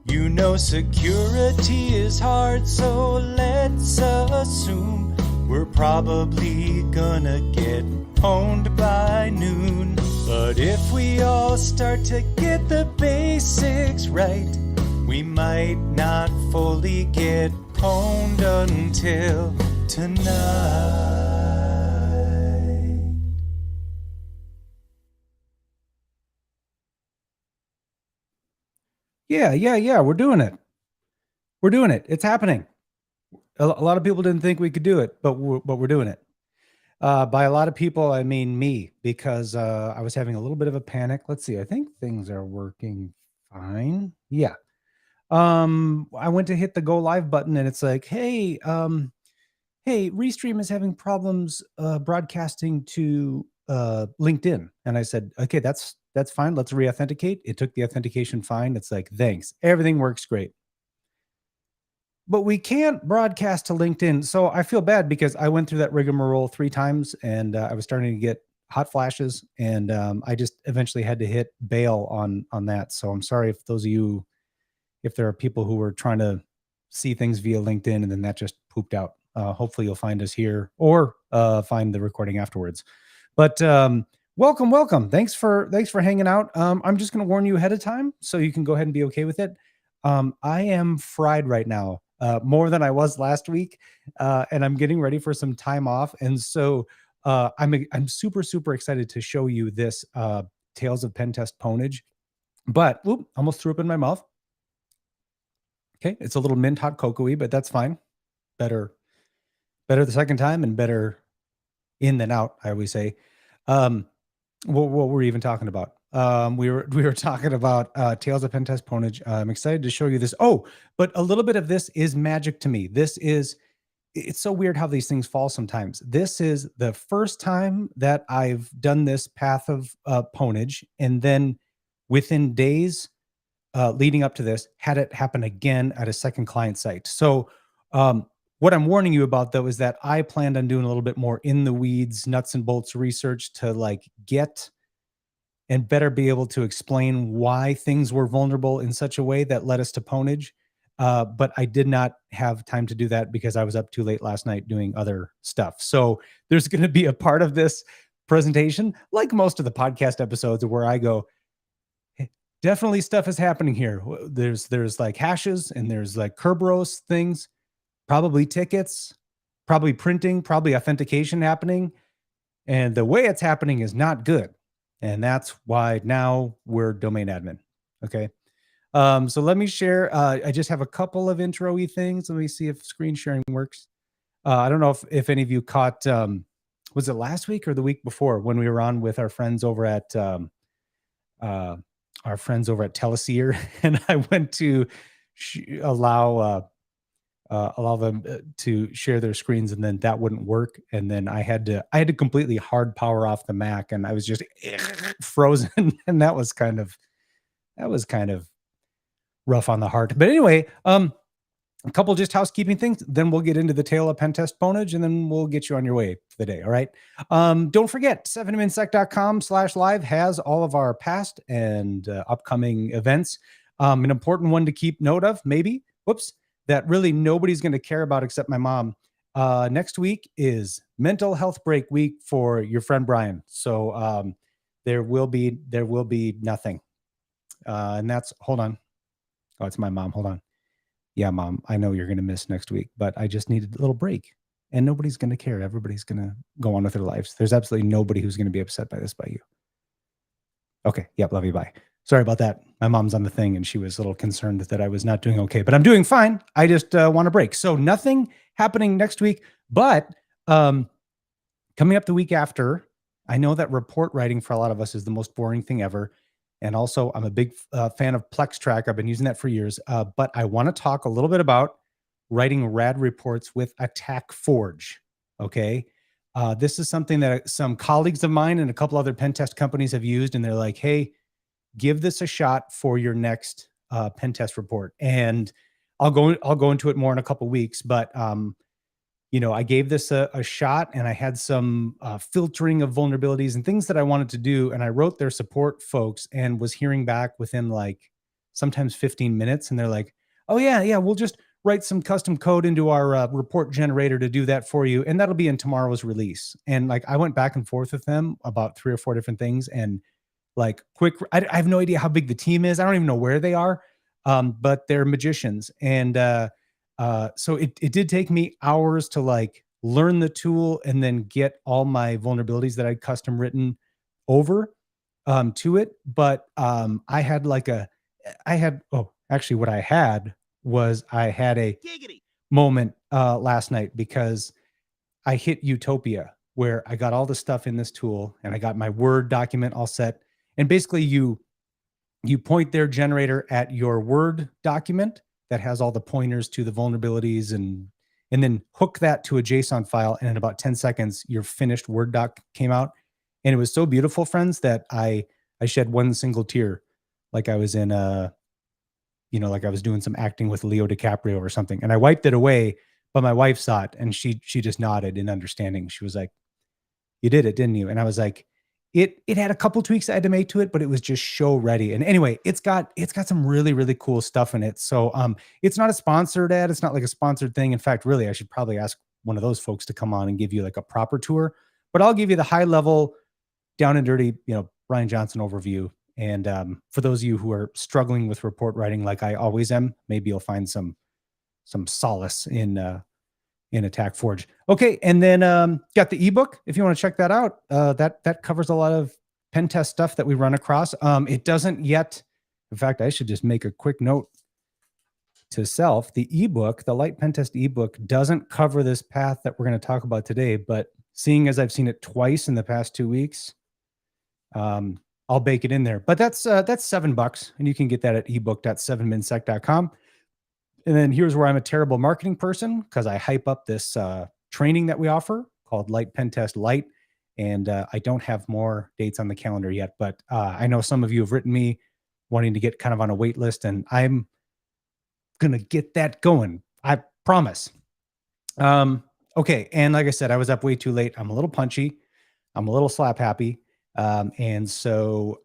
You know security is hard, so let's assume we're probably gonna get pwned by noon. But if we all start to get the basics right, we might not fully get pwned until tonight. Yeah. We're doing it. It's happening. A lot of people didn't think we could do it, but we're doing it. By a lot of people, I mean me, because I was having a little bit of a panic. Let's see. I think things are working fine. Yeah. I went to hit the go live button and it's like, hey, Restream is having problems broadcasting to LinkedIn. And I said, okay, that's fine. Let's re-authenticate. It took the authentication fine. It's like, thanks. Everything works great. But we can't broadcast to LinkedIn. So I feel bad because I went through that rigmarole 3 times and I was starting to get hot flashes, and I just eventually had to hit bail on that. So I'm sorry if those of you, if there are people who were trying to see things via LinkedIn and then that just pooped out. Hopefully you'll find us here or find the recording afterwards. But welcome. Thanks for hanging out. I'm just going to warn you ahead of time so you can go ahead and be okay with it. I am fried right now, more than I was last week, and I'm getting ready for some time off. And so I'm super excited to show you this Tales of Pentest Pwnage. But almost threw up in my mouth. Okay, it's a little mint hot cocoa-y, but that's fine. Better the second time and better in than out, I always say. What were we even talking about? We were talking about Tales of Pentest Pwnage. I'm excited to show you this. Oh, but a little bit of this is magic to me. It's so weird how these things fall sometimes. This is the first time that I've done this path of pwnage, and then within days leading up to this, had it happen again at a second client site. So what I'm warning you about, though, is that I planned on doing a little bit more in the weeds, nuts and bolts research to like get and better be able to explain why things were vulnerable in such a way that led us to pwnage. But I did not have time to do that because I was up too late last night doing other stuff. So there's going to be a part of this presentation, like most of the podcast episodes, where I go, hey, definitely stuff is happening here. There's like hashes and there's like Kerberos things, probably tickets, probably printing, probably authentication happening. And the way it's happening is not good. And that's why now we're domain admin. Okay. So let me share. I just have a couple of intro-y things. Let me see if screen sharing works. I don't know if any of you caught, was it last week or the week before when we were on with our friends over at Teleseer, and I went to allow them to share their screens, and then that wouldn't work. And then I had to completely hard power off the Mac, and I was just frozen. And that was kind of rough on the heart. But anyway, a couple just housekeeping things, then we'll get into the tale of Pentest Pwnage, and then we'll get you on your way for the day. All right. Don't forget, 7minsec.com/live has all of our past and upcoming events. An important one to keep note of, maybe, that really nobody's going to care about except my mom. Next week is mental health break week for your friend Brian. So there will be nothing. And that's, hold on. Oh, it's my mom. Hold on. Yeah, Mom, I know you're going to miss next week, but I just needed a little break, and nobody's going to care. Everybody's going to go on with their lives. There's absolutely nobody who's going to be upset by this, by you. Okay. Yep. Love you. Bye. Sorry about that. My mom's on the thing, and she was a little concerned that I was not doing okay, but I'm doing fine. I just want a break. So nothing happening next week, but coming up the week after, I know that report writing for a lot of us is the most boring thing ever. And also, I'm a big fan of PlexTrack. I've been using that for years, but I want to talk a little bit about writing rad reports with Attack Forge. Okay. This is something that some colleagues of mine and a couple other pen test companies have used, and they're like, hey, give this a shot for your next pen test report. And I'll go into it more in a couple weeks, but I gave this a shot, and I had some filtering of vulnerabilities and things that I wanted to do. And I wrote their support folks and was hearing back within like sometimes 15 minutes. And they're like, oh yeah, we'll just write some custom code into our report generator to do that for you. And that'll be in tomorrow's release. And like, I went back and forth with them about 3 or 4 different things. And like I have no idea how big the team is. I don't even know where they are. But they're magicians. And so it did take me hours to like learn the tool and then get all my vulnerabilities that I'd custom written over to it. But I had like actually what I had was I had a moment last night because I hit utopia where I got all the stuff in this tool and I got my Word document all set. And basically you point their generator at your Word document that has all the pointers to the vulnerabilities and then hook that to a JSON file. And in about 10 seconds, your finished Word doc came out. And it was so beautiful, friends, that I shed one single tear. Like I was in like I was doing some acting with Leo DiCaprio or something. And I wiped it away, but my wife saw it and she just nodded in understanding. She was like, you did it, didn't you? And I was like, it had a couple tweaks I had to make to it, but it was just show ready. And anyway, it's got some really, really cool stuff in it. So it's not a sponsored ad. It's not like a sponsored thing. In fact, really, I should probably ask one of those folks to come on and give you like a proper tour, but I'll give you the high level, down and dirty, Brian Johnson overview. And for those of you who are struggling with report writing, like I always am, maybe you'll find some solace in Attack Forge. Okay, and then got the ebook if you want to check that out. That covers a lot of pen test stuff that we run across. It doesn't yet. In fact, I should just make a quick note to self. The ebook, the Light Pen Test ebook, doesn't cover this path that we're going to talk about today. But seeing as I've seen it twice in the past 2 weeks, I'll bake it in there. But that's $7, and you can get that at ebook.7minsec.com. And then here's where I'm a terrible marketing person because I hype up this training that we offer called Light Pen Test Light. And I don't have more dates on the calendar yet, but I know some of you have written me wanting to get kind of on a wait list, and I'm going to get that going. I promise. Okay. And like I said, I was up way too late. I'm a little punchy. I'm a little slap happy. And so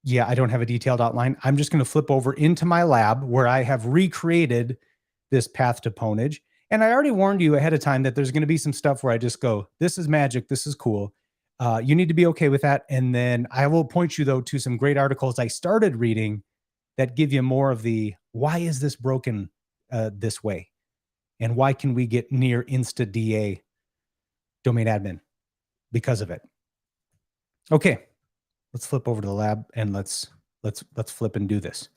yeah, I don't have a detailed outline. I'm just going to flip over into my lab where I have recreated this path to Pwnage. And I already warned you ahead of time that there's going to be some stuff where I just go, this is magic. This is cool. You need to be okay with that. And then I will point you, though, to some great articles I started reading that give you more of the, why is this broken this way? And why can we get near Insta DA domain admin because of it? Okay. Let's flip over to the lab and let's flip and do this.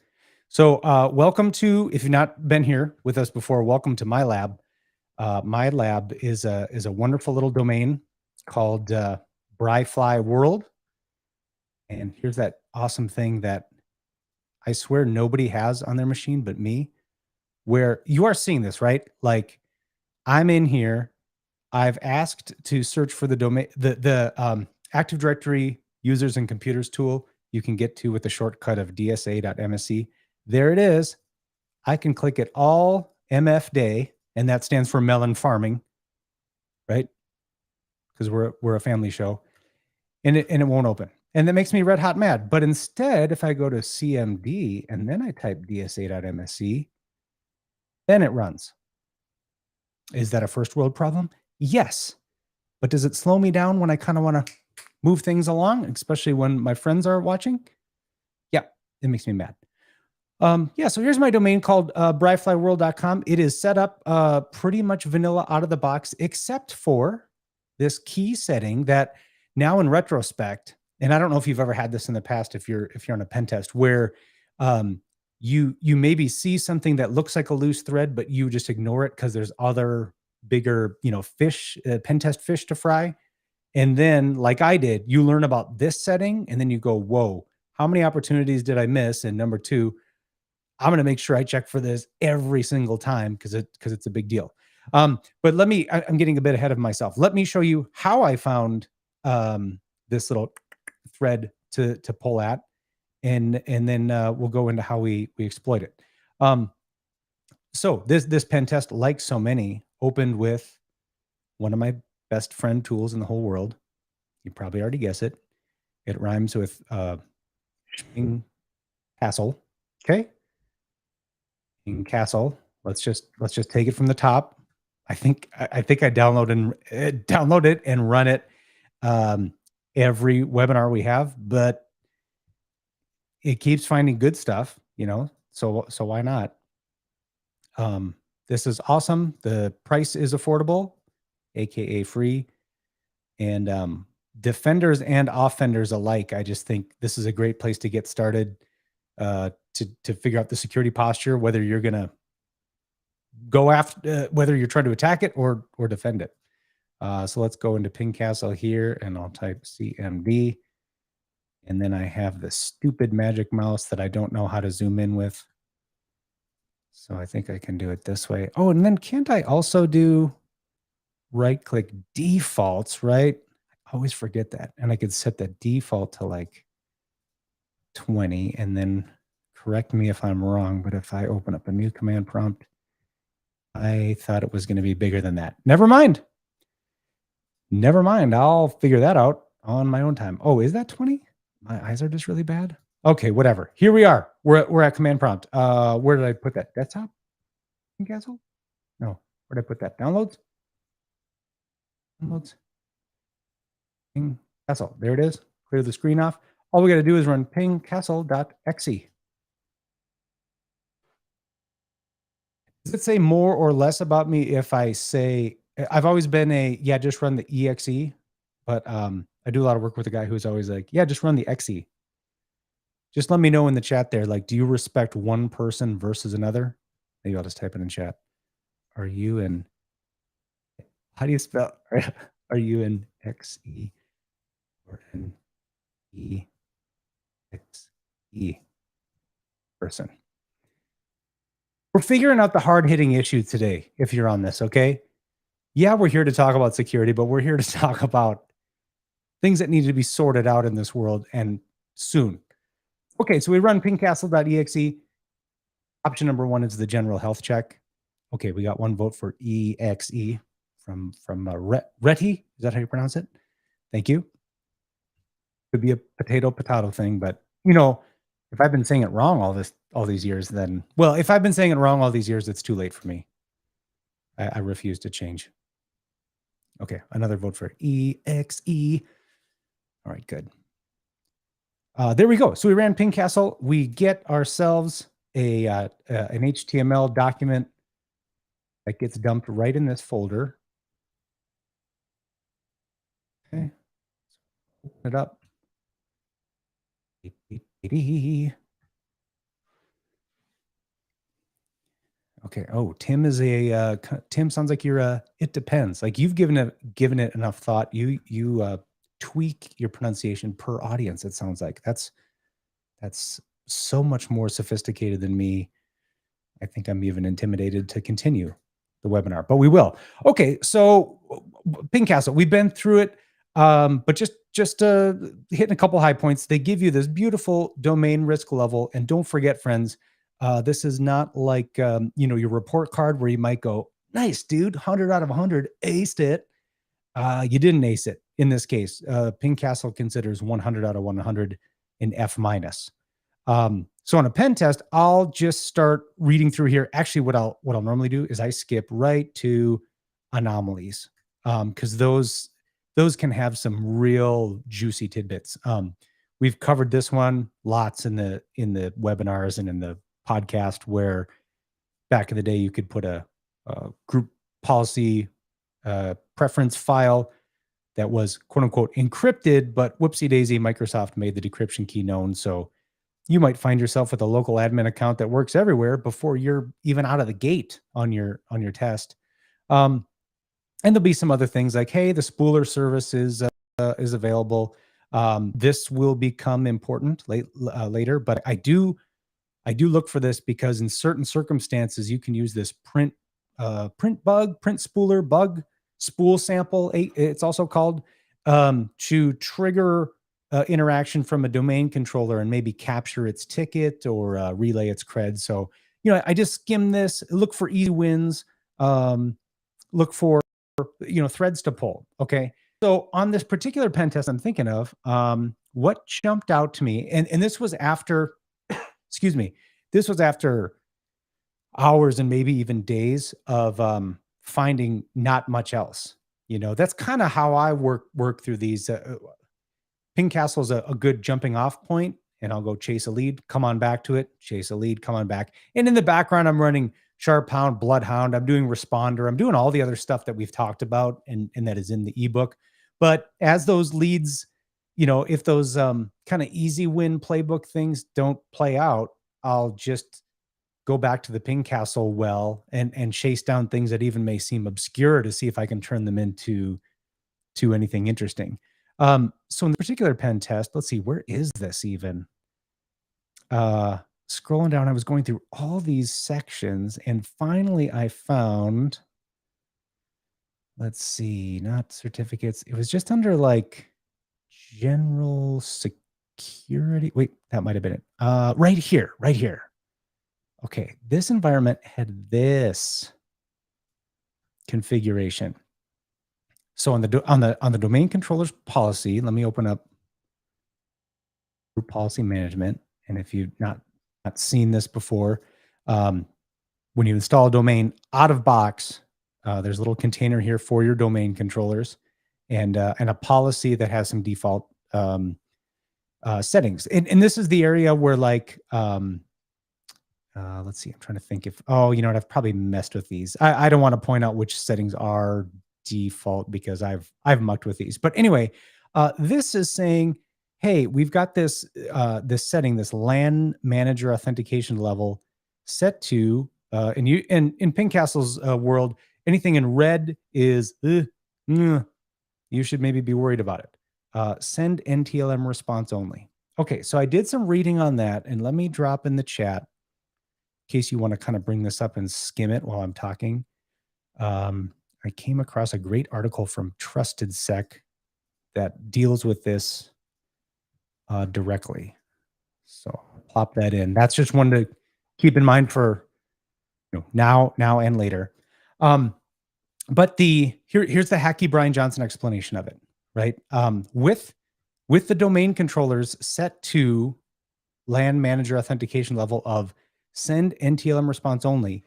So welcome to, if you've not been here with us before, welcome to my lab. My lab is a wonderful little domain called Bryfly World. And here's that awesome thing that I swear nobody has on their machine but me, where you are seeing this, right? Like I'm in here. I've asked to search for the domain, the Active Directory users and computers tool you can get to with the shortcut of dsa.msc. There it is. I can click it all MF day, and that stands for melon farming, right? Because we're a family show, and it won't open. And that makes me red hot mad. But instead, if I go to CMD and then I type dsa.msc, then it runs. Is that a first world problem? Yes. But does it slow me down when I kind of want to move things along, especially when my friends are watching? Yeah, it makes me mad. Yeah, so here's my domain called bryflyworld.com. It is set up pretty much vanilla out of the box, except for this key setting that now in retrospect, and I don't know if you've ever had this in the past if you're on a pen test, where you maybe see something that looks like a loose thread, but you just ignore it because there's other bigger, fish, pen test fish to fry. And then, like I did, you learn about this setting, and then you go, whoa, how many opportunities did I miss? And number two, I'm going to make sure I check for this every single time because it's a big deal. But I'm getting a bit ahead of myself. Let me show you how I found this little thread to pull at, and then we'll go into how we exploit it. So this pen test, like so many, opened with one of my best friend tools in the whole world. You probably already guess it. It rhymes with PingCastle. Okay. PingCastle. Let's just take it from the top. I think I download it and run it every webinar we have, but it keeps finding good stuff, so why not? This is awesome. The price is affordable, aka free, and defenders and offenders alike. I just think this is a great place to get started to figure out the security posture, whether you're going to go after, whether you're trying to attack it or defend it. So let's go into PingCastle here, and I'll type CMD. And then I have the stupid magic mouse that I don't know how to zoom in with. So I think I can do it this way. Oh, and then can't I also do right-click defaults, right? I always forget that. And I could set the default to like 20, and then correct me if I'm wrong, but if I open up a new command prompt, I thought it was going to be bigger than that. Never mind. Never mind. I'll figure that out on my own time. Oh, is that 20? My eyes are just really bad. Okay, whatever. Here we are. We're at command prompt. Where did I put that? Desktop? PingCastle? No. Where did I put that? Downloads? Downloads? PingCastle. There it is. Clear the screen off. All we got to do is run pingcastle.exe. Does it say more or less about me if I say, I've always been just run the exe, but I do a lot of work with a guy who's always like, yeah, just run the exe. Just let me know in the chat there, like, do you respect one person versus another? Maybe I'll just type it in chat. Are you in, how do you spell, are you in XE or in EXE person? We're figuring out the hard-hitting issue today, if you're on this, okay? Yeah, we're here to talk about security, but we're here to talk about things that need to be sorted out in this world, and soon. Okay, so we run pingcastle.exe. Option number 1 is the general health check. Okay, we got 1 vote for EXE from Reti. Is that how you pronounce it? Thank you. Could be a potato thing, but if I've been saying it wrong all these years, then, well, if I've been saying it wrong all these years, it's too late for me. I refuse to change. Okay, another vote for EXE. All right, good. There we go. So we ran PingCastle. We get ourselves an HTML document that gets dumped right in this folder. Okay, open it up. Okay. Oh, Tim is Tim sounds like you're it depends. Like you've given it enough thought. You tweak your pronunciation per audience. It sounds like that's so much more sophisticated than me. I think I'm even intimidated to continue the webinar, but we will. Okay. So PingCastle, we've been through it. But just hitting a couple high points. They give you this beautiful domain risk level, and don't forget, friends, this is not like your report card where you might go, nice, dude, 100 out of 100, aced it. You didn't ace it in this case. PingCastle considers 100 out of 100 an F-. So on a pen test, I'll just start reading through here. Actually, what I'll normally do is I skip right to anomalies, because those can have some real juicy tidbits. We've covered this one lots in the webinars and in the podcast, where back in the day you could put a group policy preference file that was quote unquote encrypted, but whoopsie daisy, Microsoft made the decryption key known. So you might find yourself with a local admin account that works everywhere before you're even out of the gate on your test. And there'll be some other things like, hey, the spooler service is available. This will become important later, but I do look for this because in certain circumstances you can use this print spooler bug spool sample. It's also called, to trigger interaction from a domain controller and maybe capture its ticket or relay its cred. So I just skim this, look for easy wins, look for threads to pull. Okay. So on this particular pen test I'm thinking of, what jumped out to me, and this was after excuse me, this was after hours and maybe even days of finding not much else. You know, that's kind of how I work through these. PingCastle is a good jumping off point, and I'll go chase a lead, come on back to it, chase a lead, come on back. And in the background, I'm running Sharp Hound, Bloodhound. I'm doing Responder. I'm doing all the other stuff that we've talked about and that is in the ebook. But as those leads, you know, if those kind of easy win playbook things don't play out, I'll just go back to the PingCastle well and chase down things that even may seem obscure to see if I can turn them into anything interesting. So in the particular pen test, let's see, where is this even? Scrolling down, I was going through all these sections and finally I found, let's see, not certificates. It was just under like general security. Wait, that might've been it. Right here. Okay, this environment had this configuration. So on the domain controller's policy, let me open up group policy management. And if you've not seen this before, when you install a domain out of box, there's a little container here for your domain controllers and a policy that has some default settings. And this is the area where like, let's see, I'm trying to think if, oh, you know what, I've probably messed with these. I don't want to point out which settings are default because I've mucked with these. But anyway, this is saying, hey, we've got this this setting, this LAN manager authentication level set to, and in PingCastle's world, anything in red is, you should maybe be worried about it. Send NTLM response only. Okay, so I did some reading on that, and let me drop in the chat in case you want to kind of bring this up and skim it while I'm talking. I came across a great article from TrustedSec that deals with this directly. So I'll plop that in. That's just one to keep in mind for now and later. But here's the hacky Brian Johnson explanation of it, right? With the domain controllers set to LAN manager authentication level of send NTLM response only,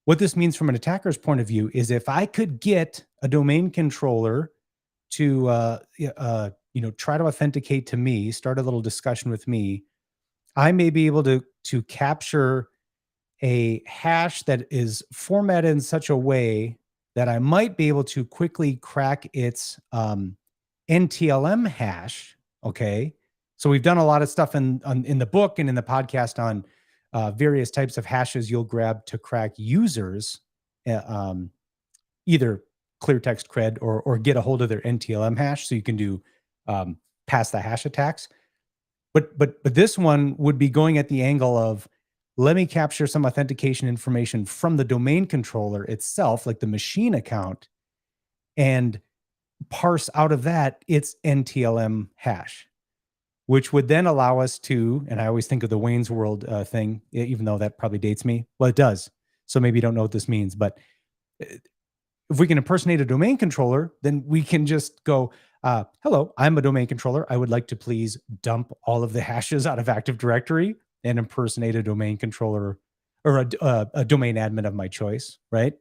what this means from an attacker's point of view is if I could get a domain controller to try to authenticate to me, start a little discussion with me, I may be able to capture a hash that is formatted in such a way that I might be able to quickly crack its NTLM hash. Okay, so we've done a lot of stuff in the book and in the podcast on various types of hashes you'll grab to crack users, either clear text cred or get a hold of their NTLM hash, so you can do pass the hash attacks. But this one would be going at the angle of, let me capture some authentication information from the domain controller itself, like the machine account, and parse out of that its NTLM hash, which would then allow us to, and I always think of the Wayne's World thing, even though that probably dates me. Well, it does. So maybe you don't know what this means, but if we can impersonate a domain controller, then we can just go, hello, I'm a domain controller. I would like to please dump all of the hashes out of Active Directory and impersonate a domain controller or a domain admin of my choice, right?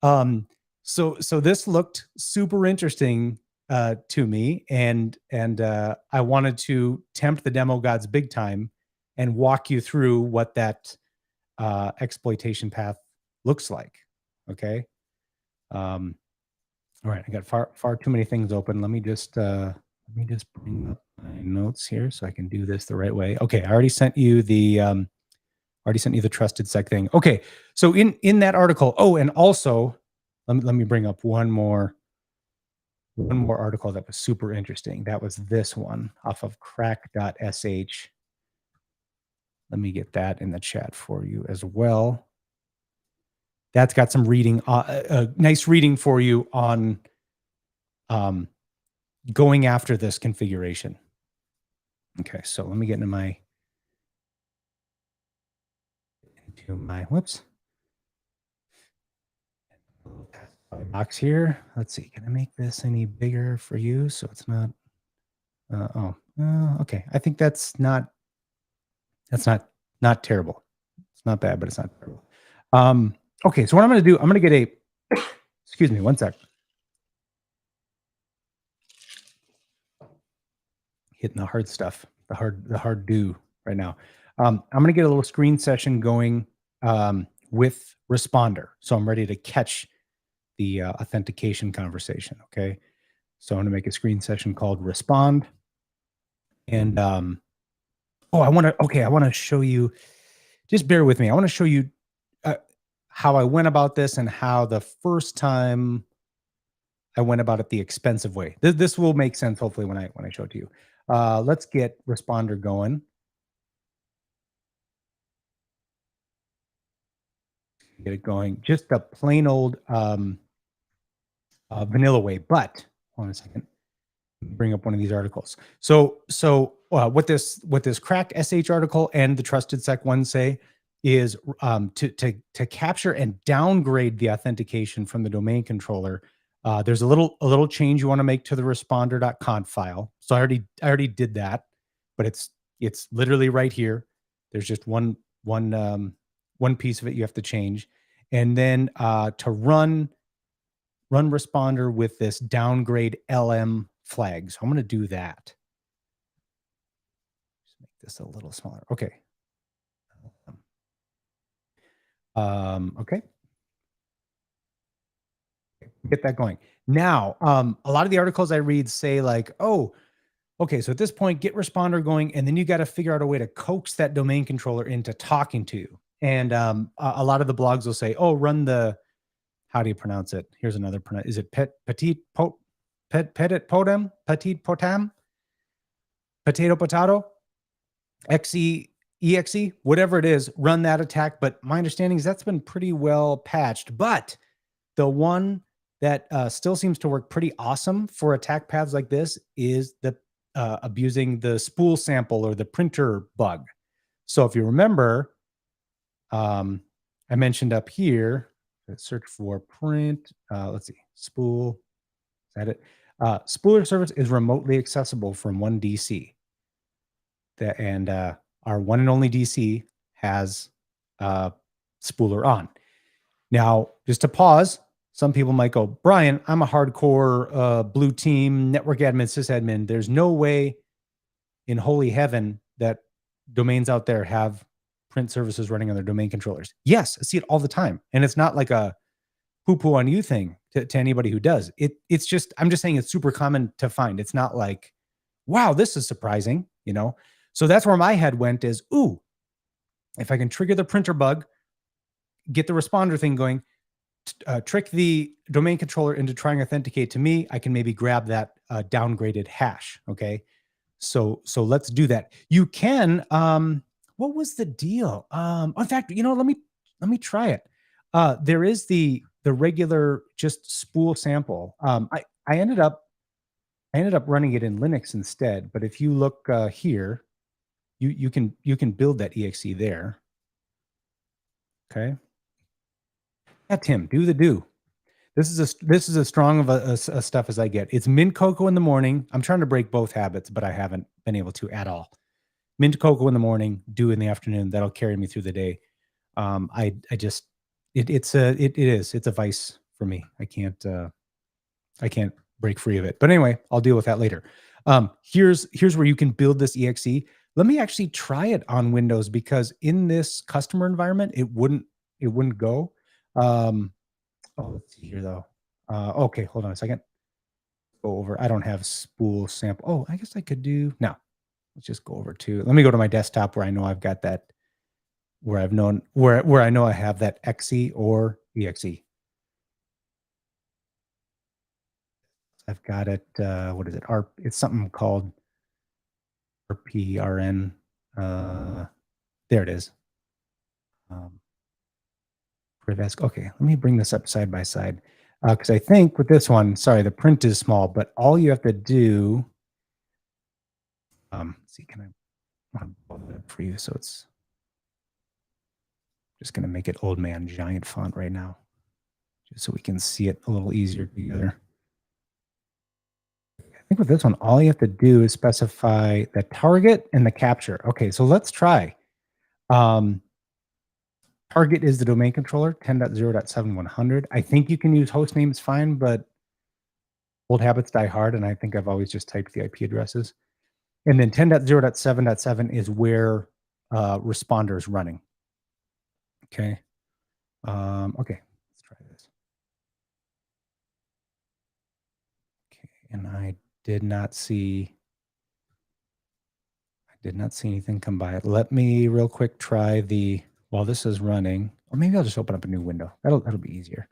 So this looked super interesting to me, and I wanted to tempt the demo gods big time and walk you through what that exploitation path looks like. Okay. All right, I got far too many things open. Let me just bring up my notes here so I can do this the right way. Okay, I already sent you the TrustedSec thing. Okay, so in that article, oh, and also let me bring up one more article that was super interesting. That was this one off of crack.sh. Let me get that in the chat for you as well. That's got some reading, nice reading for you on going after this configuration. Okay, so let me get into my whoops. Box here. Let's see, can I make this any bigger for you so it's not, okay. I think that's not Not terrible. It's not bad, but it's not terrible. Okay, so what I'm going to do, I'm going to get a, excuse me, one sec. Hitting the hard stuff, the hard do right now. I'm going to get a little screen session going with Responder. So I'm ready to catch the authentication conversation. Okay. So I'm going to make a screen session called Respond. And I want to show you, just bear with me. I want to show you how I went about this and how the first time I went about it the expensive way. This will make sense hopefully when I show it to you. Let's get Responder going. Get it going. Just a plain old vanilla way. But hold on a second. Bring up one of these articles. So what this cracked SH article and the Trusted Sec one say is to capture and downgrade the authentication from the domain controller. There's a little change you want to make to the responder.conf file. So I already did that, but it's literally right here. There's just one piece of it you have to change, and then to run Responder with this downgrade LM flag. So I'm going to do that. Just make this a little smaller. Okay. Okay. Get that going. Now, a lot of the articles I read say like, oh, okay, so at this point, get Responder going, and then you got to figure out a way to coax that domain controller into talking to you. And a lot of the blogs will say, oh, run the, how do you pronounce it? Here's another pronoun. Is it petit potam, potato potato, exe, whatever it is, run that attack. But my understanding is that's been pretty well patched. But the one that still seems to work pretty awesome for attack paths like this is the abusing the spool sample or the printer bug. So if you remember, I mentioned up here, let's search for print. Let's see, spool. Is that it? Spooler service is remotely accessible from one DC. And our one and only DC has spooler on. Now, just to pause, some people might go, Brian, I'm a hardcore blue team network admin, sysadmin. There's no way in holy heaven that domains out there have print services running on their domain controllers. Yes, I see it all the time. And it's not like a poo-poo on you thing to anybody who does. It's just, I'm just saying it's super common to find. It's not like, wow, this is surprising, you know? So that's where my head went is, ooh, if I can trigger the printer bug, get the responder thing going, trick the domain controller into trying to authenticate to me, I can maybe grab that downgraded hash. Okay. So let's do that. You can, what was the deal? In fact, you know, let me try it. There is the regular just spool sample. I ended up running it in Linux instead, but if you look here, you can build that exe there. Okay. Yeah, Tim, do the do. This is as strong of a stuff as I get. It's mint cocoa in the morning. I'm trying to break both habits, but I haven't been able to at all. Mint cocoa in the morning, dew in the afternoon. That'll carry me through the day. It's a vice for me. I can't break free of it. But anyway, I'll deal with that later. Here's where you can build this exe. Let me actually try it on Windows, because in this customer environment, it wouldn't go. Let's see here though. Okay, hold on a second. Go over. I don't have spool sample. Oh, I guess I could do. No, let's just go over to. Let me go to my desktop where I know I've got that. Where I know I have that exe or exe. I've got it. What is it? It's something called RPRN. There it is. Okay, let me bring this up side by side, because I think with this one, sorry, the print is small, but all you have to do, let's see, can I pull it up for you? So it's just going to make it old man giant font right now, just so we can see it a little easier together. I think with this one, all you have to do is specify the target and the capture. Okay, so let's try. Target is the domain controller, 10.0.7.100. I think you can use host names fine, but old habits die hard, and I think I've always just typed the IP addresses. And then 10.0.7.7 is where responder is running. Okay. Okay, let's try this. Okay, and I did not see anything come by it. Let me real quick try the, while this is running, or maybe I'll just open up a new window. That'll be easier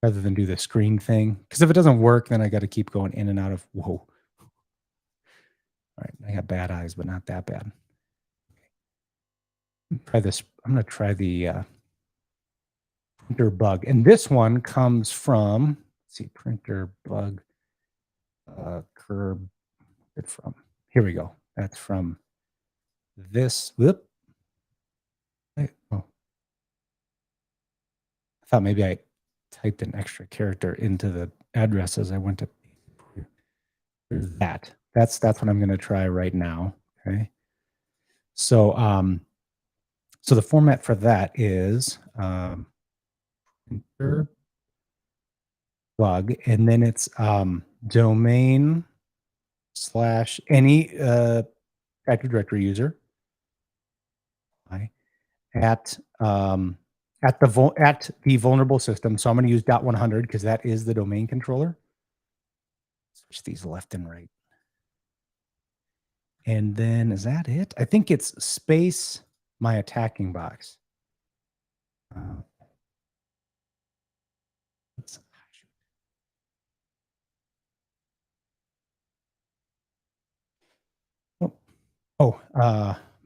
rather than do the screen thing. Because if it doesn't work, then I got to keep going in and out of, whoa. All right, I got bad eyes, but not that bad. Try this. I'm going to try the printer bug. And this one comes from, let's see, printer bug curb. It from, here we go. That's from this. Whoop. Oh. I thought maybe I typed an extra character into the address as I went to that. That's what I'm going to try right now. Okay. So so the format for that is printer bug, and then it's domain / any Active Directory user at the vulnerable system. So I'm going to use .100 because that is the domain controller. Switch these left and right. And then is that it? I think it's space my attacking box.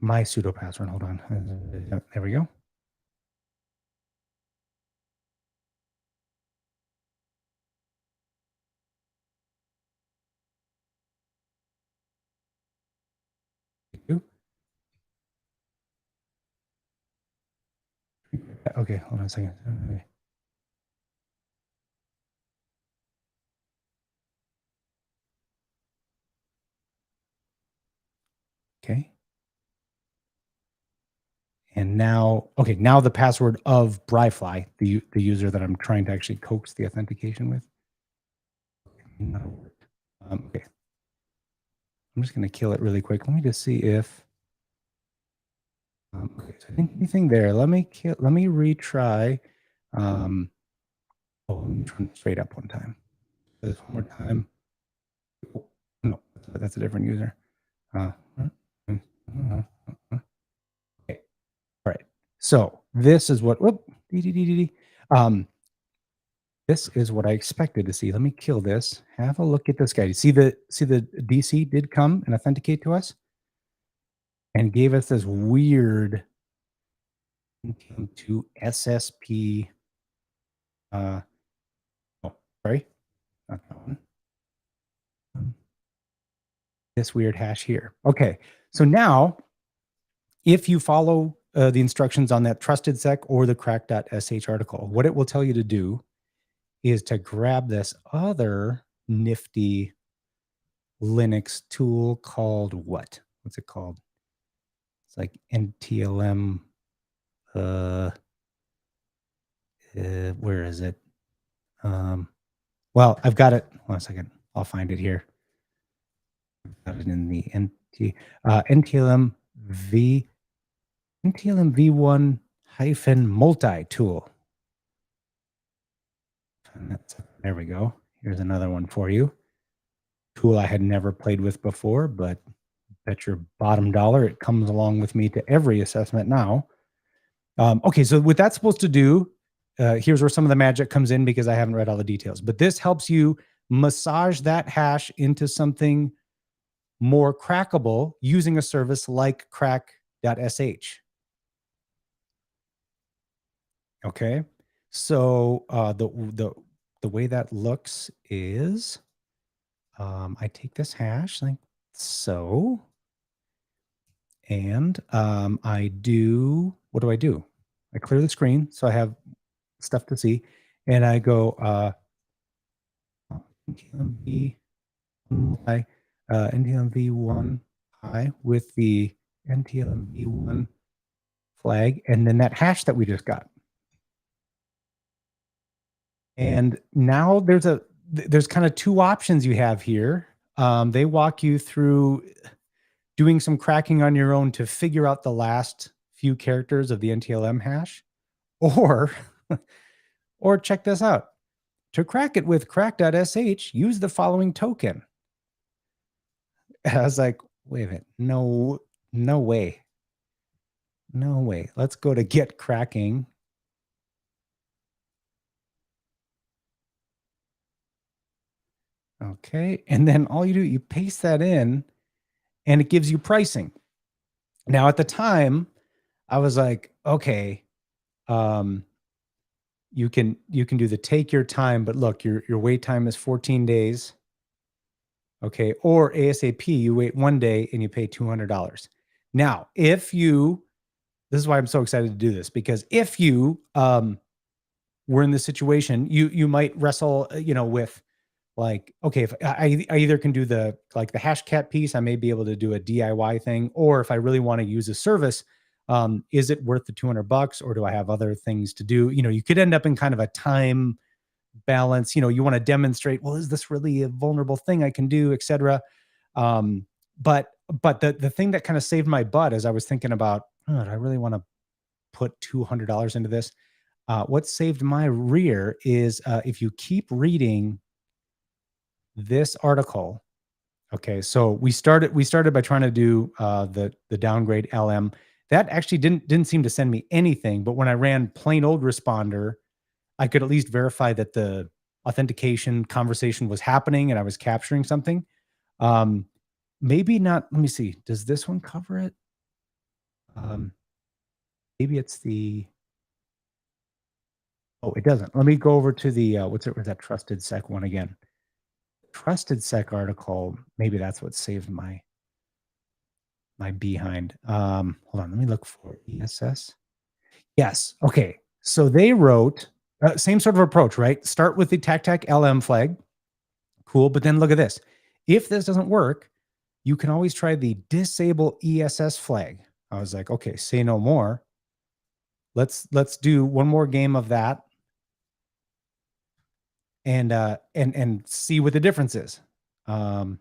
My sudo password. Hold on. There we go. Okay, hold on a second. Okay. And now, okay, now the password of Bryfly, the user that I'm trying to actually coax the authentication with. Okay. I'm just going to kill it really quick. Let me just see if. Okay, so I think anything there. Let me retry. Let me try straight up one time. This one more time. Oh, no, that's a different user. Okay. All right. So this is what. Whoop, this is what I expected to see. Let me kill this. Have a look at this guy. You see the DC did come and authenticate to us and gave us this weird to SSP. Oh, sorry, not that one. This weird hash here. Okay, so now if you follow the instructions on that trusted sec or the crack.sh article, what it will tell you to do is to grab this other nifty Linux tool called what? What's it called? It's like NTLM. Where is it? Well, I've got it. One second. I'll find it here. I've got it in the NTLM v1 - multi tool. There we go. Here's another one for you. Tool I had never played with before, but bet your bottom dollar it comes along with me to every assessment now. Okay, so what that's supposed to do, here's where some of the magic comes in because I haven't read all the details, but this helps you massage that hash into something more crackable using a service like crack.sh. Okay, so the way that looks is I take this hash like so, and I do, what do? I clear the screen so I have stuff to see, and I go NTLM v1 high with the NTLM-v1 flag, and then that hash that we just got. And now there's kind of two options you have here. They walk you through doing some cracking on your own to figure out the last few characters of the NTLM hash, or check this out. To crack it with crack.sh, use the following token. I was like, wait a minute, no way. No way. Let's go to get cracking. Okay. And then all you do, you paste that in and it gives you pricing. Now at the time, I was like, okay, you can do the take your time, but look, your wait time is 14 days. Okay. Or ASAP, you wait 1 day and you pay $200. Now, this is why I'm so excited to do this, because if you were in this situation, you might wrestle, with like, okay, if I either can do the Hashcat piece, I may be able to do a DIY thing, or if I really want to use a service, is it worth the $200 or do I have other things to do? You could end up in kind of a time balance. You want to demonstrate, well, is this really a vulnerable thing I can do, etc. But the thing that kind of saved my butt as I was thinking about, oh, do I really want to put $200 into this? What saved my rear is if you keep reading this article. Okay, so we started by trying to do the downgrade LM. That actually didn't seem to send me anything, but when I ran plain old responder, I could at least verify that the authentication conversation was happening and I was capturing something. Maybe not. Let me see. Does this one cover it? Maybe it's the. Oh, it doesn't. Let me go over to the what's that trusted sec one again. Trusted sec article. Maybe that's what saved my behind. Hold on. Let me look for ESS. Yes. Okay. So they wrote same sort of approach, right? Start with the TAC LM flag. Cool. But then look at this. If this doesn't work, you can always try the disable ESS flag. I was like, okay, say no more. Let's do one more game of that and see what the difference is. Sorry,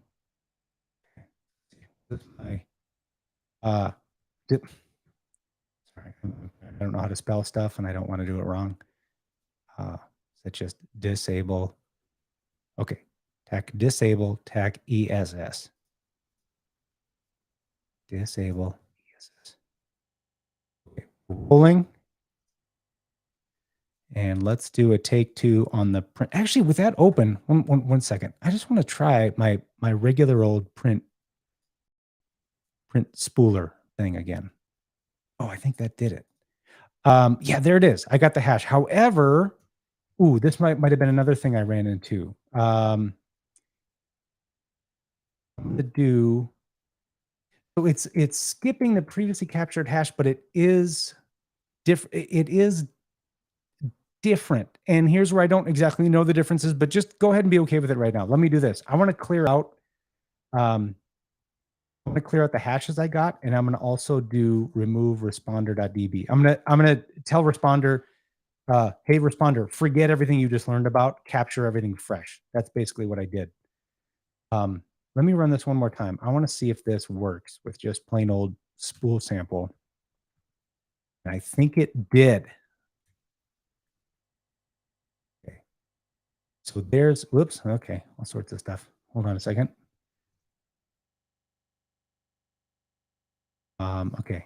I don't know how to spell stuff and I don't want to do it wrong. It's just disable. Okay, TAC disable TAC ESS. Disable ESS. Okay, rolling. And let's do a take two on the print. Actually, with that open, one second. I just want to try my regular old print spooler thing again. Oh, I think that did it. Yeah, there it is. I got the hash. However, this might have been another thing I ran into. I'm gonna do. So it's skipping the previously captured hash, but it is different. It is different. And here's where I don't exactly know the differences, but just go ahead and be okay with it right now. Let me do this. I want to clear out. I'm going to clear out the hashes I got, and I'm going to also do remove responder.db. I'm going to tell responder, hey responder, forget everything you just learned about, capture everything fresh. That's basically what I did. Let me run this one more time. I want to see if this works with just plain old spool sample. And I think it did. Okay. So there's, whoops, okay, all sorts of stuff. Hold on a second. Okay.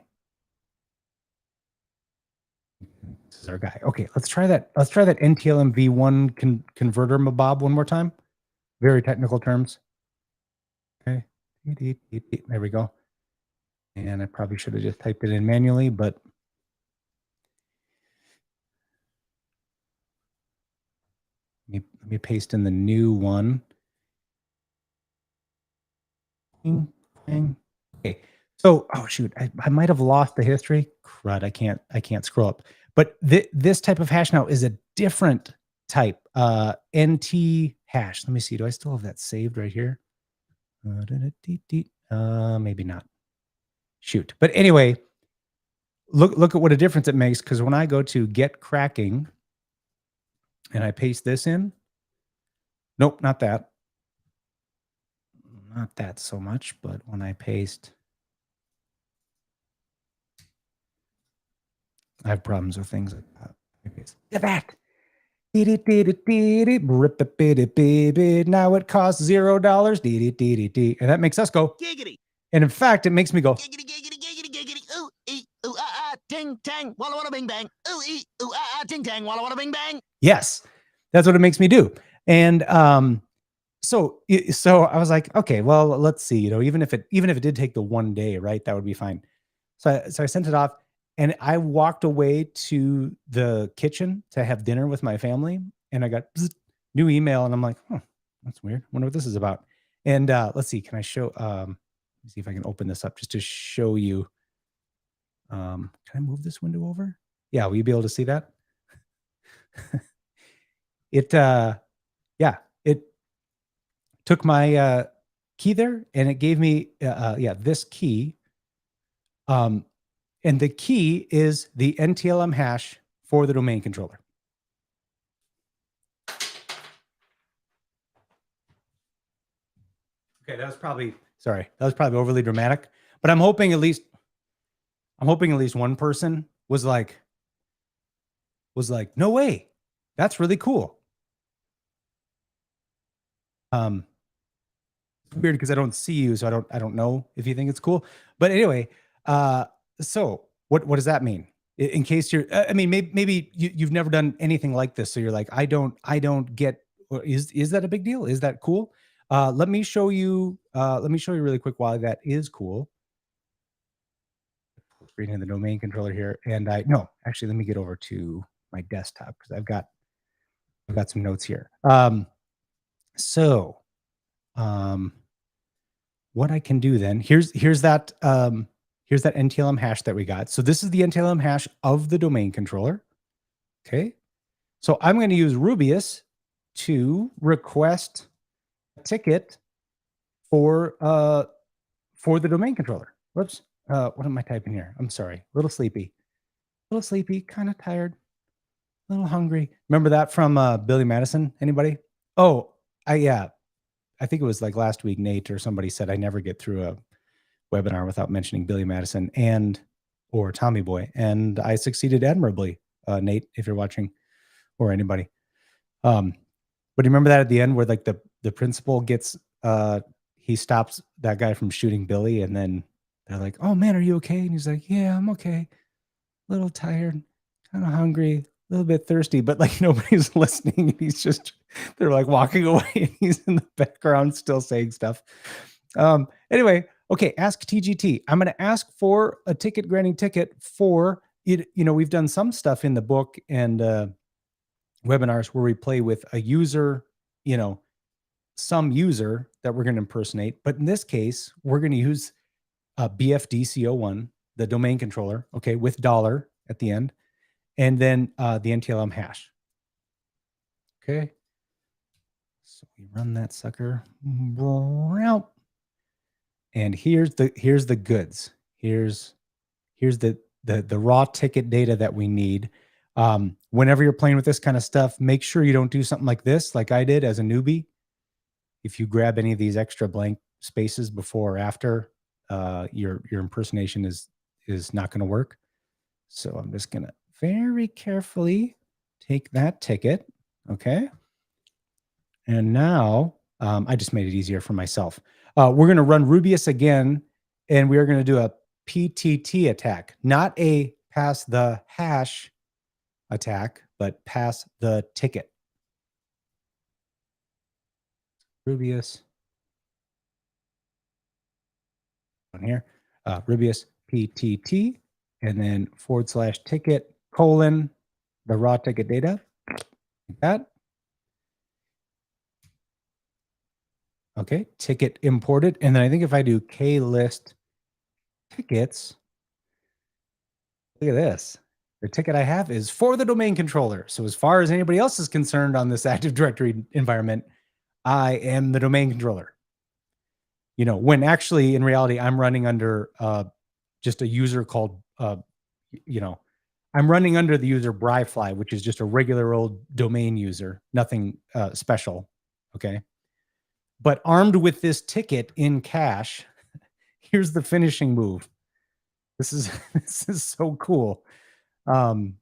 This is our guy. Okay, let's try that. Let's try that NTLM v1 converter mabob one more time. Very technical terms. Okay. There we go. And I probably should have just typed it in manually, but let me paste in the new one. Okay. So, oh shoot, I might have lost the history. Crud, I can't scroll up. But this type of hash now is a different type, NT hash. Let me see. Do I still have that saved right here? Maybe not. Shoot. But anyway, look at what a difference it makes, because when I go to get cracking and I paste this in, nope, not that. Not that so much, but when I paste, I have problems with things like that. Get that. Now it costs $0. And that makes us go giggity. And in fact, it makes me go giggity, giggity, giggity, giggity. Ooh, ee, ooh, ah, ah, ting, tang, walla, walla, bing, bang. Ooh, ee, ooh, ah, ah, ting, tang, walla, walla, bing, bang. Yes, that's what it makes me do. And so I was like, okay, well, let's see. Even if it did take the one day, right, that would be fine. So I sent it off. And I walked away to the kitchen to have dinner with my family, and I got new email, and I'm like, oh, that's weird. I wonder what this is about. And let's see, can I show? Let me see if I can open this up just to show you. Can I move this window over? Yeah, will you be able to see that? It took my key there, and it gave me this key. And the key is the NTLM hash for the domain controller. Okay, that was probably overly dramatic, but I'm hoping at least one person was like, no way, that's really cool. Weird because I don't see you, so I don't know if you think it's cool. But anyway, so what does that mean? In case you're, I mean, maybe you've never done anything like this, so you're like, I don't get. Is that a big deal? Is that cool? Let me show you really quick why that is cool. Reading the domain controller here, and actually, let me get over to my desktop because I've got some notes here. What I can do then, here's that NTLM hash that we got. So this is the NTLM hash of the domain controller. Okay. So I'm going to use Rubius to request a ticket for the domain controller. Whoops. What am I typing here? I'm sorry. A little sleepy, kind of tired, a little hungry. Remember that from Billy Madison? Anybody? Oh, I think it was like last week, Nate or somebody said, I never get through a webinar without mentioning Billy Madison or Tommy Boy. And I succeeded admirably, Nate, if you're watching, or anybody. But you remember that at the end where like the principal gets, he stops that guy from shooting Billy, and then they're like, oh man, are you okay? And he's like, yeah, I'm okay. A little tired, kind of hungry, a little bit thirsty, but like nobody's listening. They're like walking away, and he's in the background still saying stuff. Anyway, okay, ask TGT. I'm going to ask for a ticket granting ticket for it. We've done some stuff in the book and webinars where we play with a user, some user that we're going to impersonate. But in this case, we're going to use BFDCO1, the domain controller, okay, with $ at the end, and then the NTLM hash. Okay. So we run that sucker out. And here's the goods. Here's the raw ticket data that we need. Whenever you're playing with this kind of stuff, make sure you don't do something like this, like I did as a newbie. If you grab any of these extra blank spaces before or after, your impersonation is not going to work. So I'm just going to very carefully take that ticket. Okay. And now I just made it easier for myself. We're going to run Rubius again, and we are going to do a PTT attack, not a pass the hash attack, but pass the ticket. Rubius. On here, Rubius PTT, and then /ticket : the raw ticket data, like that. Okay, ticket imported. And then I think if I do klist tickets, look at this. The ticket I have is for the domain controller. So as far as anybody else is concerned on this Active Directory environment, I am the domain controller. When actually in reality, I'm running under just a user called, I'm running under the user Bryfly, which is just a regular old domain user, nothing special. Okay. But armed with this ticket in cache, here's the finishing move. This is so cool. And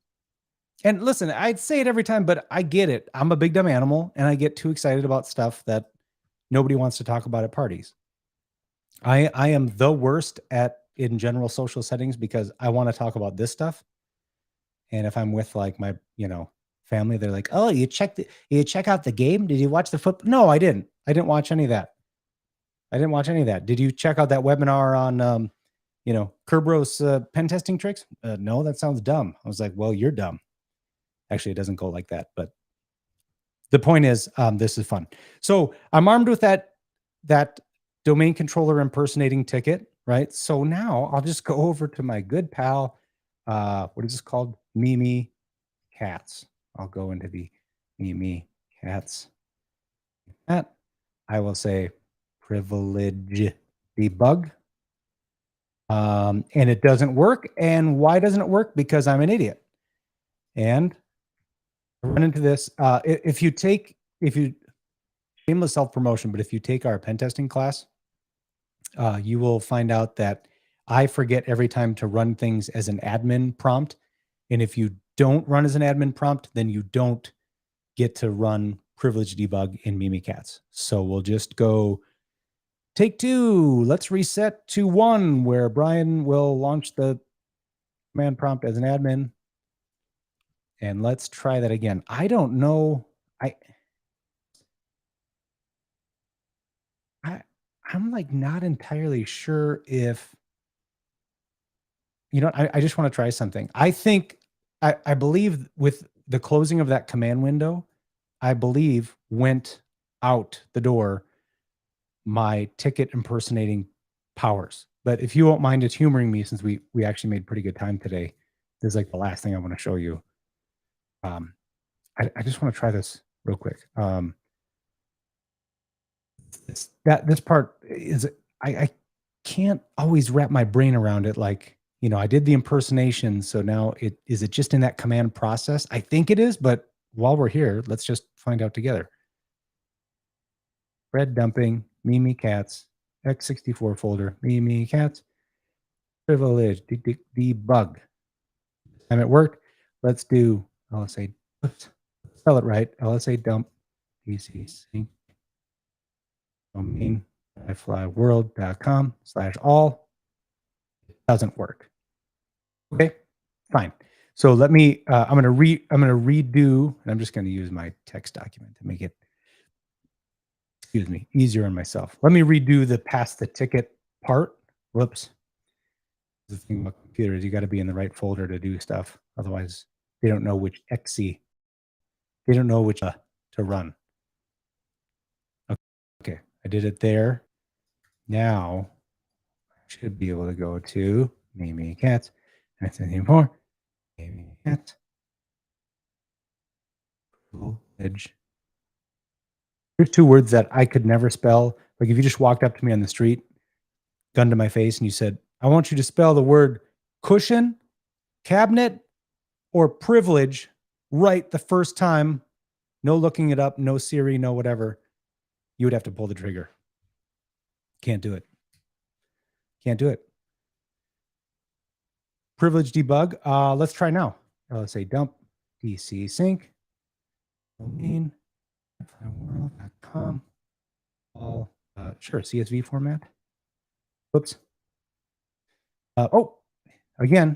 listen, I'd say it every time, but I get it. I'm a big dumb animal and I get too excited about stuff that nobody wants to talk about at parties. I am the worst in general social settings because I want to talk about this stuff. And if I'm with like my, family, they're like, "Oh, you check out the game? Did you watch the football?" No, I didn't. I didn't watch any of that. Did you check out that webinar on, Kerberos pen testing tricks? No, that sounds dumb. I was like, well, you're dumb. Actually, it doesn't go like that. But the point is, this is fun. So I'm armed with that domain controller impersonating ticket, right? So now I'll just go over to my good pal. What is this called? Mimi Cats. I'll go into the Mimi Cats. That I will say privilege debug. And it doesn't work. And why doesn't it work? Because I'm an idiot. And I run into this. If you shameless self-promotion, but if you take our pen testing class, you will find out that I forget every time to run things as an admin prompt. And if you don't run as an admin prompt, then you don't get to run privilege debug in Mimikatz. So we'll just go take 2. Let's reset to 1, where Brian will launch the command prompt as an admin. And let's try that again. I don't know. I'm like not entirely sure if, I just want to try something. I think, I believe with the closing of that command window, I believe went out the door my ticket impersonating powers. But if you won't mind just humoring me, since we actually made pretty good time today, this is like the last thing I want to show you. I just want to try this real quick. This part is, I can't always wrap my brain around it. Like, I did the impersonation. So now is it just in that command process? I think it is, but while we're here, let's just find out together. Red dumping, Mimi Cats, x64 folder, Mimi Cats, privilege, debug. And it worked. Let's do LSA, spell it right, LSA dump, DC sync, domain, flyworld.com/all. It doesn't work. Okay, fine. So let me, I'm going to redo, and I'm just going to use my text document to make it, easier on myself. Let me redo the pass the ticket part. Whoops. The thing about computers, you got to be in the right folder to do stuff. Otherwise, they don't know which exe. They don't know which to run. Okay, I did it there. Now, I should be able to go to Mimi Cats. That's anymore. Mimi Cats. Edge. There's 2 words that I could never spell. Like if you just walked up to me on the street, gun to my face, and you said, "I want you to spell the word cushion, cabinet, or privilege right the first time, no looking it up, no Siri, no whatever," you would have to pull the trigger. Can't do it. Can't do it. Privilege debug. Let's try now. Let's say dump DC sync domain world.com. All sure, CSV format. Whoops. Again,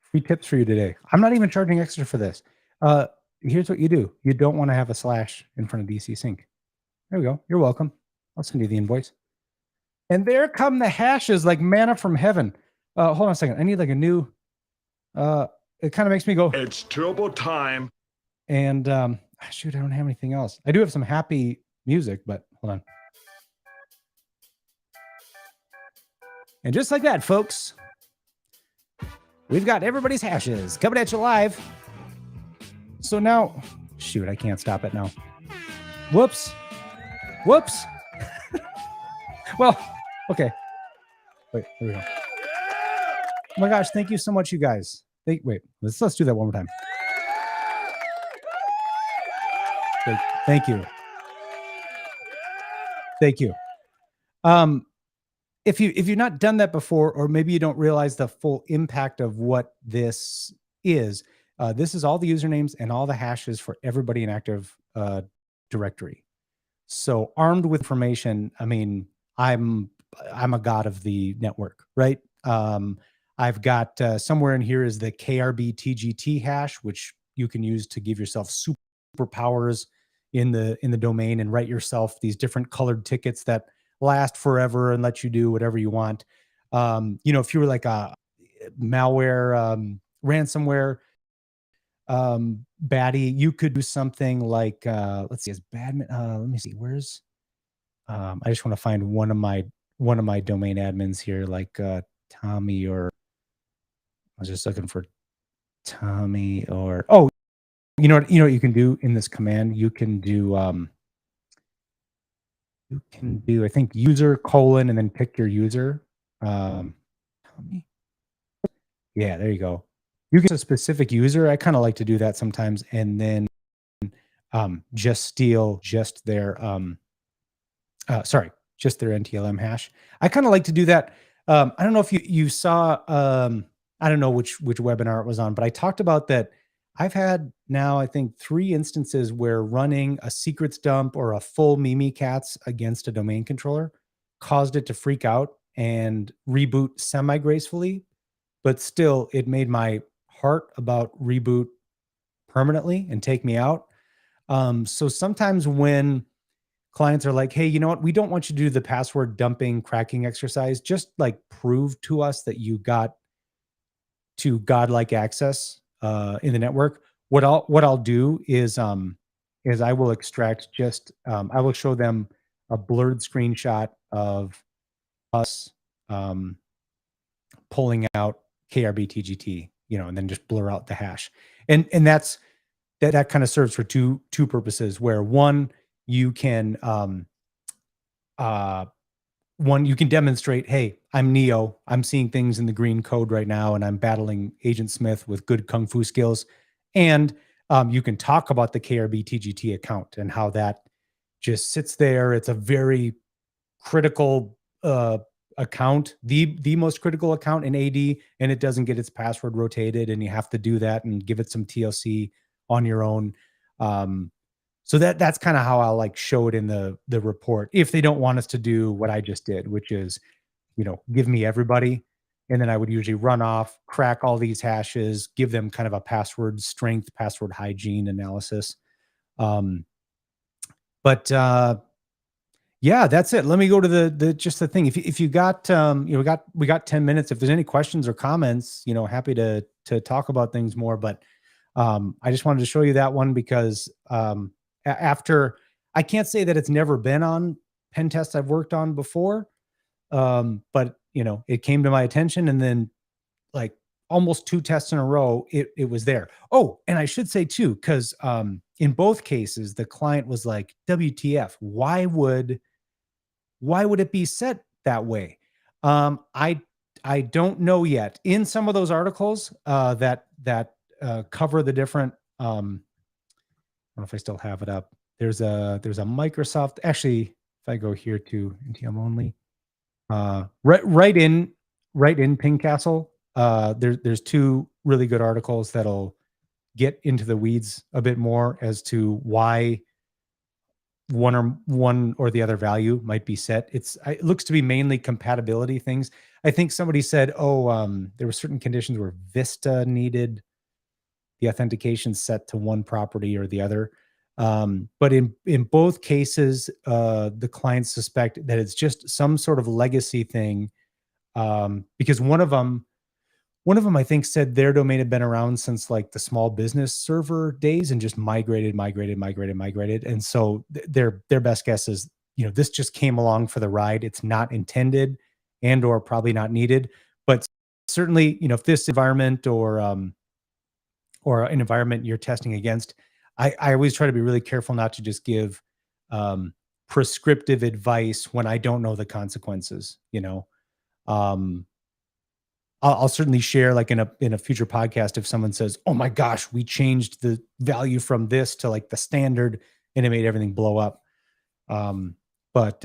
free tips for you today. I'm not even charging extra for this. Here's what you do. You don't want to have a slash in front of DC sync. There we go. You're welcome. I'll send you the invoice. And there come the hashes like manna from heaven. Hold on a second. I need like a new, it kind of makes me go, it's turbo time. And shoot, I don't have anything else. I do have some happy music, but hold on. And just like that, folks, we've got everybody's hashes coming at you live. So now, shoot, I can't stop it now. Whoops. Whoops. Well, okay. Wait, here we go. Oh my gosh, thank you so much, you guys. Wait, let's do that one more time. Thank you. Thank you. If you've not done that before, or maybe you don't realize the full impact of what this is all the usernames and all the hashes for everybody in Active Directory. So armed with information, I mean, I'm a god of the network, right? I've got somewhere in here is the KRB TGT hash, which you can use to give yourself superpowers in the domain and write yourself these different colored tickets that last forever and let you do whatever you want. If you were like a malware, ransomware baddie, you could do something like let's see, is badmin let me see, where's I just want to find one of my domain admins here, like Tommy, or I was just looking for Tommy, or you know what you can do in this command? You can do I think user : and then pick your user. Tommy. Yeah, there you go. You get a specific user. I kind of like to do that sometimes, and then just steal just their just their NTLM hash. I kind of like to do that. I don't know if you saw I don't know which webinar it was on, but I talked about that. I've had now, I think, 3 instances where running a secrets dump or a full Mimikatz against a domain controller caused it to freak out and reboot semi-gracefully, but still it made my heart about reboot permanently and take me out. So sometimes when clients are like, hey, you know what, we don't want you to do the password dumping cracking exercise, just like prove to us that you got to godlike access in the network. What I'll do is I will extract just I will show them a blurred screenshot of us pulling out KRB TGT, and then just blur out the hash. And that kind of serves for two purposes, where one, you can demonstrate, hey, I'm Neo. I'm seeing things in the green code right now, and I'm battling Agent Smith with good kung fu skills. And you can talk about the KRB TGT account and how that just sits there. It's a very critical account, the most critical account in AD, and it doesn't get its password rotated, and you have to do that and give it some TLC on your own. So that's kind of how I'll like show it in the report, if they don't want us to do what I just did, which is, give me everybody. And then I would usually run off, crack all these hashes, give them kind of a password strength, password hygiene analysis. Yeah, that's it. Let me go to the thing. If you got, we got 10 minutes. If there's any questions or comments, happy to talk about things more, but I just wanted to show you that one because after, I can't say that it's never been on pen tests I've worked on before, but it came to my attention, and then like almost 2 tests in a row, it was there. Oh, and I should say too, because in both cases, the client was like, WTF, why would it be set that way? I don't know yet. In some of those articles that cover the different, I don't know if I still have it up. There's a Microsoft, actually, if I go here to NTM only, right in PingCastle, there's 2 really good articles that'll get into the weeds a bit more as to why one or the other value might be set. It looks to be mainly compatibility things. I think somebody said, there were certain conditions where Vista needed the authentication set to one property or the other. But in both cases, the clients suspect that it's just some sort of legacy thing, because one of them, I think, said their domain had been around since like the small business server days and just migrated. And so their best guess is, this just came along for the ride. It's not intended and or probably not needed. But certainly, if this environment or an environment you're testing against, I always try to be really careful not to just give prescriptive advice when I don't know the consequences, I'll certainly share like in a future podcast if someone says, "Oh my gosh, we changed the value from this to like the standard and it made everything blow up." Um, but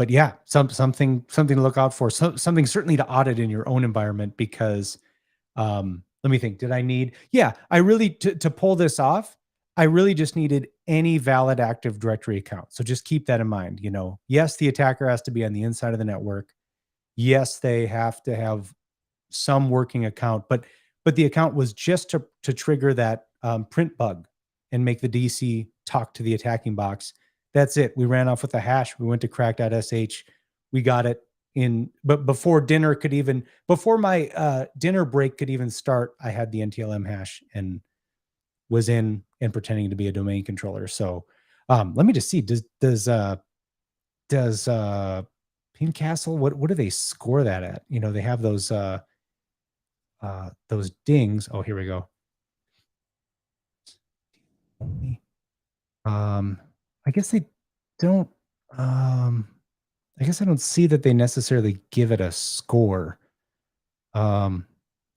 yeah, something to look out for. Something certainly to audit in your own environment because let me think. Did I need? Yeah, I really to pull this off. I really just needed any valid Active Directory account. So just keep that in mind. Yes, the attacker has to be on the inside of the network. Yes, they have to have some working account, but the account was just to trigger that print bug and make the DC talk to the attacking box. That's it. We ran off with a hash. We went to crack.sh. We got it in, but before my dinner break could even start, I had the NTLM hash and was in and pretending to be a domain controller. So let me just see. Does PingCastle, what do they score that at? They have those dings. Oh, here we go. I guess they don't. I guess I don't see that they necessarily give it a score. Is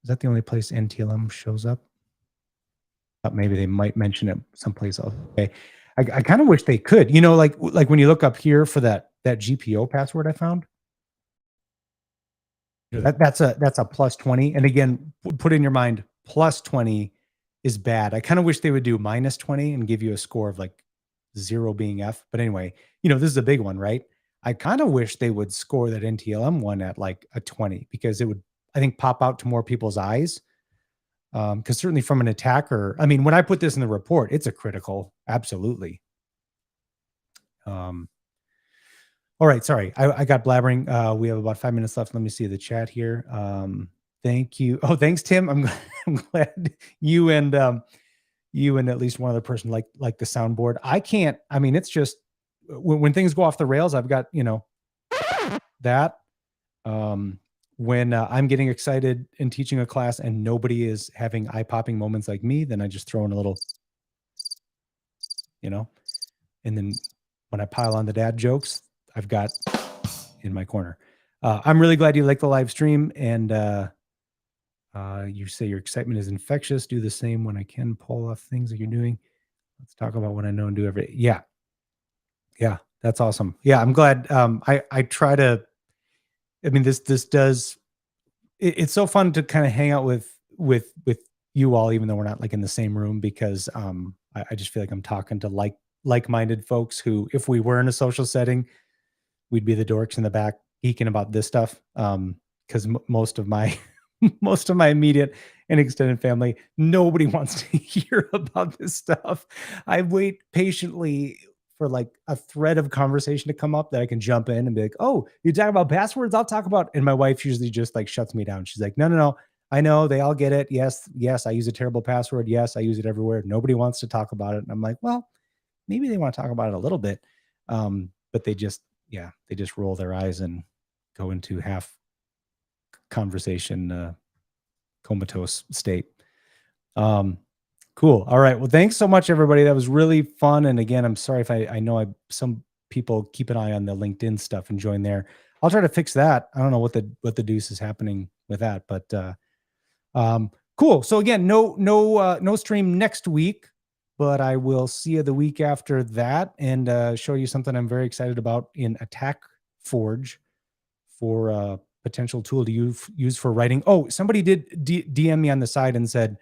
that the only place NTLM shows up? Thought maybe they might mention it someplace else. Okay. I kind of wish they could. Like when you look up here for that GPO password I found. That's a plus 20. And again, put in your mind, plus 20 is bad. I kind of wish they would do minus 20 and give you a score of like 0 being F. But anyway, this is a big one, right? I kind of wish they would score that NTLM one at like a 20 because it would, I think, pop out to more people's eyes. Because certainly from an attacker, I mean, when I put this in the report, it's a critical, absolutely. All right, sorry, I got blabbering. We have about 5 minutes left. Let me see the chat here. Thank you. Oh, thanks, Tim. I'm glad you and at least one other person like the soundboard. I mean, it's just when things go off the rails, I've got that. When I'm getting excited and teaching a class and nobody is having eye-popping moments like me, then I just throw in a little, and then when I pile on the dad jokes, I've got in my corner. I'm really glad you like the live stream, and you say your excitement is infectious. Do the same when I can pull off things that you're doing. Let's talk about what I know and do every day. Yeah, that's awesome. Yeah, I'm glad. I try to. I mean, this does. It's so fun to kind of hang out with you all, even though we're not like in the same room, because I just feel like I'm talking to like-minded folks who, if we were in a social setting, we'd be the dorks in the back geeking about this stuff. Because most of my immediate and extended family, nobody wants to hear about this stuff. I wait patiently for like a thread of conversation to come up that I can jump in and be like, "Oh, you talk about passwords? I'll talk about." And my wife usually just like shuts me down. She's like, "No. I know they all get it. Yes, I use a terrible password. Yes, I use it everywhere. Nobody wants to talk about it." And I'm like, well, maybe they want to talk about it a little bit. But they just roll their eyes and go into half conversation comatose state. Cool. All right. Well, thanks so much, everybody. That was really fun. And again, I'm sorry if I know some people keep an eye on the LinkedIn stuff and join there. I'll try to fix that. I don't know what the deuce is happening with that, but cool. So again, no stream next week, but I will see you the week after that and show you something I'm very excited about in Attack Forge for a potential tool to use for writing. Oh, somebody did DM me on the side and said,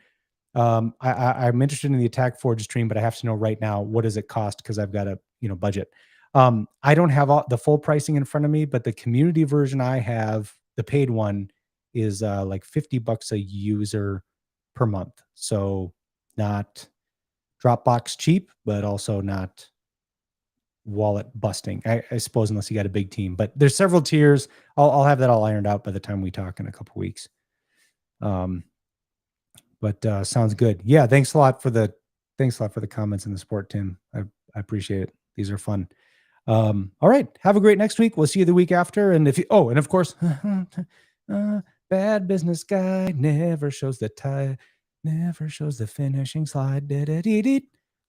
I'm interested in the Attack Forge stream, but I have to know right now, what does it cost? Because I've got a budget. I don't have the full pricing in front of me, but the community version I have, the paid one, is like $50 a user per month. So not Dropbox cheap, but also not wallet busting, I suppose, unless you got a big team. But there's several tiers. I'll have that all ironed out by the time we talk in a couple weeks. But sounds good. Yeah, thanks a lot for the comments and the support, Tim. I appreciate it. These are fun. All right, have a great next week. We'll see you the week after. And and of course, bad business guy never shows the finishing slide.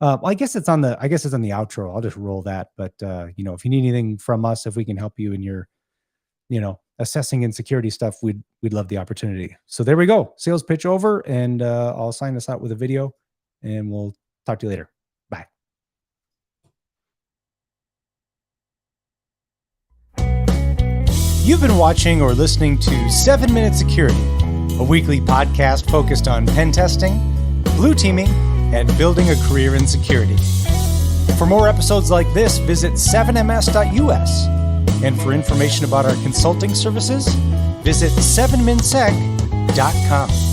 I guess it's on the outro. I'll just roll that. But if you need anything from us, if we can help you in your assessing insecurity stuff, we'd love the opportunity. So there we go. Sales pitch over, and I'll sign this out with a video, and we'll talk to you later. Bye. You've been watching or listening to 7 Minute Security, a weekly podcast focused on pen testing, blue teaming, and building a career in security. For more episodes like this, visit 7ms.us. And for information about our consulting services, visit 7minsec.com.